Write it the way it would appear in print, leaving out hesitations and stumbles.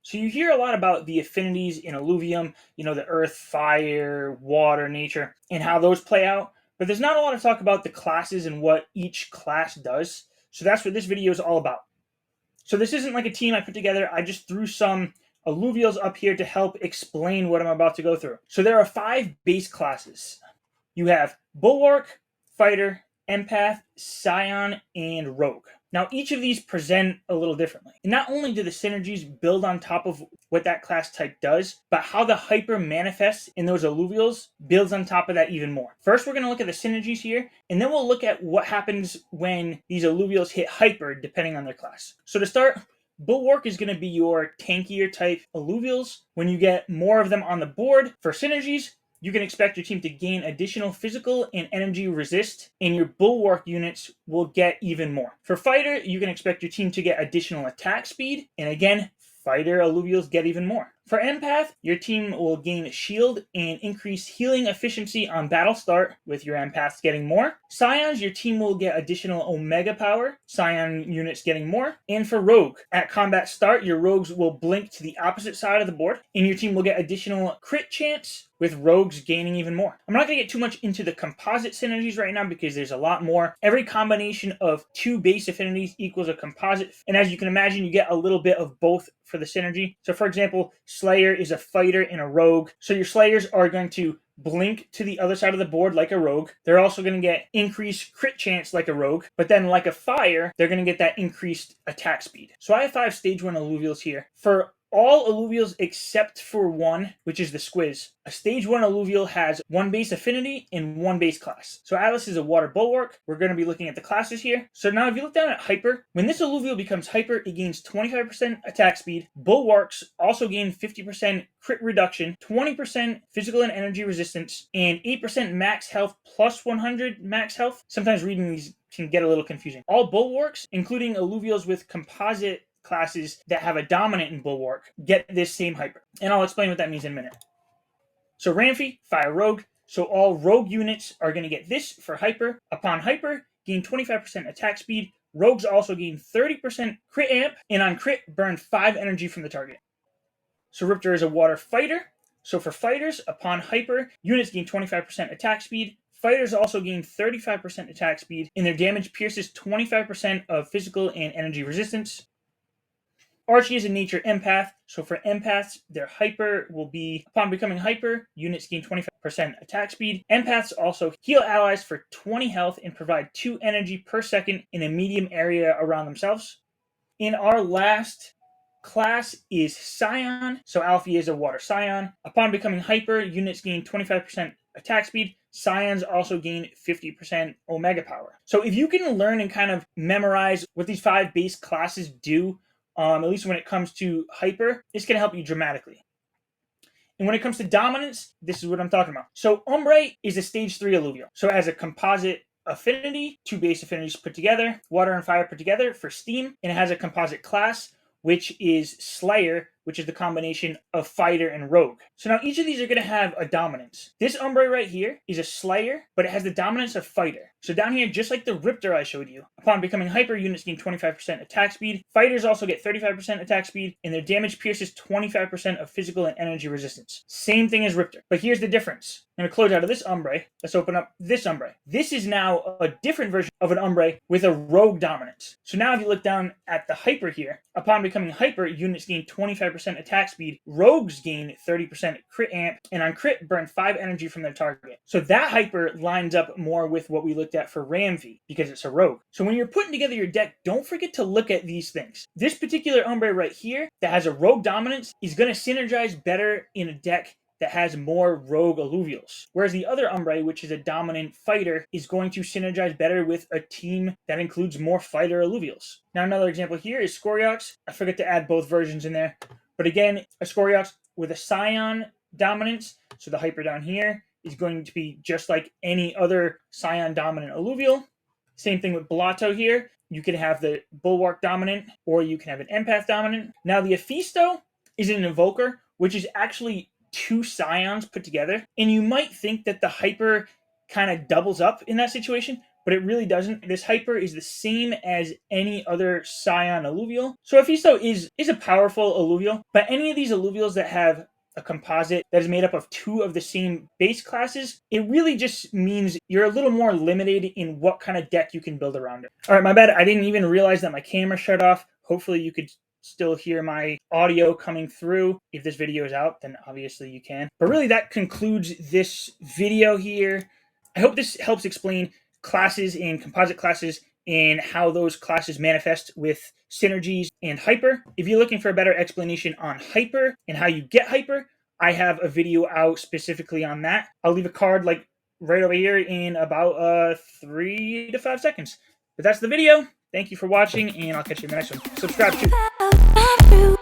So you hear a lot about the affinities in Illuvium, the earth, fire, water, nature, and how those play out. But there's not a lot of talk about the classes and what each class does. So that's what this video is all about. So this isn't like a team I put together. I just threw some Illuvials up here to help explain what I'm about to go through. So there are 5 base classes. You have Bulwark, Fighter, Empath, Scion, and Rogue. Now, each of these present a little differently. And not only do the synergies build on top of what that class type does, but how the hyper manifests in those Illuvials builds on top of that even more. First, we're going to look at the synergies here, and then we'll look at what happens when these Illuvials hit hyper, depending on their class. So to start, Bulwark is going to be your tankier type Illuvials. When you get more of them on the board for synergies, you can expect your team to gain additional physical and energy resist, and your Bulwark units will get even more. For Fighter, you can expect your team to get additional attack speed, and again, Fighter Illuvials get even more. For Empath, your team will gain shield and increase healing efficiency on battle start, with your Empaths getting more. Scions, your team will get additional Omega power, Scion units getting more. And for Rogue, at combat start, your Rogues will blink to the opposite side of the board, and your team will get additional crit chance, with Rogues gaining even more. I'm not going to get too much into the composite synergies right now because there's a lot more. Every combination of 2 base affinities equals a composite, and as you can imagine, you get a little bit of both for the synergy. So for example, Slayer is a fighter and a rogue, so your Slayers are going to blink to the other side of the board like a rogue. They're also going to get increased crit chance like a rogue, but then like a fire, they're going to get that increased attack speed. So I have 5 stage 1 Illuvials here. For all Illuvials except for one, which is the Squiz. A stage 1 Illuvial has 1 base affinity and 1 base class. So Atlas is a water bulwark. We're going to be looking at the classes here. So now if you look down at hyper, when this Illuvial becomes hyper, it gains 25% attack speed. Bulwarks also gain 50% crit reduction, 20% physical and energy resistance, and 8% max health plus 100 max health. Sometimes reading these can get a little confusing. All bulwarks, including Illuvials with composite classes that have a dominant in Bulwark, get this same hyper. And I'll explain what that means in a minute. So Ramfy, Fire Rogue. So all Rogue units are going to get this for hyper. Upon hyper, gain 25% attack speed. Rogues also gain 30% crit amp, and on crit, burn 5 energy from the target. So Riptor is a water fighter. So for fighters, upon hyper, units gain 25% attack speed. Fighters also gain 35% attack speed, and their damage pierces 25% of physical and energy resistance. Archie is a nature empath, so for empaths, their hyper will be, upon becoming hyper, units gain 25% attack speed. Empaths also heal allies for 20 health and provide 2 energy per second in a medium area around themselves. In our last class is Scion, so Alfie is a water Scion. Upon becoming hyper, units gain 25% attack speed. Scions also gain 50% Omega power. So if you can learn and kind of memorize what these 5 base classes do, at least when it comes to hyper, it's going to help you dramatically. And when it comes to dominance, this is what I'm talking about. So Umbre is a stage 3 Illuvial. So it has a composite affinity, 2 base affinities put together, water and fire put together for steam, and it has a composite class, which is Slayer, which is the combination of fighter and rogue. So now each of these are going to have a dominance. This Umbre right here is a Slayer, but it has the dominance of fighter. So down here, just like the Riptor I showed you, upon becoming hyper, units gain 25% attack speed. Fighters also get 35% attack speed, and their damage pierces 25% of physical and energy resistance. Same thing as Riptor. But here's the difference. I'm going to close out of this Umbre. Let's open up this Umbre. This is now a different version of an Umbre with a rogue dominance. So now if you look down at the hyper here, upon becoming hyper, units gain 25% attack speed. Rogues gain 30% crit amp, and on crit, burn 5 energy from their target. So that hyper lines up more with what we looked at for Ramfy, because it's a rogue. So when you're putting together your deck, don't forget to look at these things. This particular Umbre right here that has a rogue dominance is going to synergize better in a deck that has more rogue Illuvials. Whereas the other Umbre, which is a dominant fighter, is going to synergize better with a team that includes more fighter Illuvials. Now another example here is Scoriox. I forgot to add both versions in there. But again, a Scoriox with a Scion dominance, so the hyper down here is going to be just like any other Scion dominant Illuvial. Same thing with Blotto here. You can have the Bulwark dominant, or you can have an Empath dominant. Now the Aphisto is an Invoker, which is actually 2 Scions put together. And you might think that the hyper kind of doubles up in that situation, but it really doesn't. This hyper is the same as any other scion alluvial. So Hephaestus is a powerful alluvial, but any of these alluvials that have a composite that is made up of two of the same base classes, it really just means you're a little more limited in what kind of deck you can build around it. All right, my bad. I didn't even realize that my camera shut off. Hopefully you could still hear my audio coming through. If this video is out, then obviously you can. But really, that concludes this video here. I hope this helps explain classes and composite classes and how those classes manifest with synergies and hyper. If you're looking for a better explanation on hyper and how you get hyper, I have a video out specifically on that. I'll leave a card like right over here in about 3 to 5 seconds. But that's the video. Thank you for watching, and I'll catch you in the next one. Subscribe too.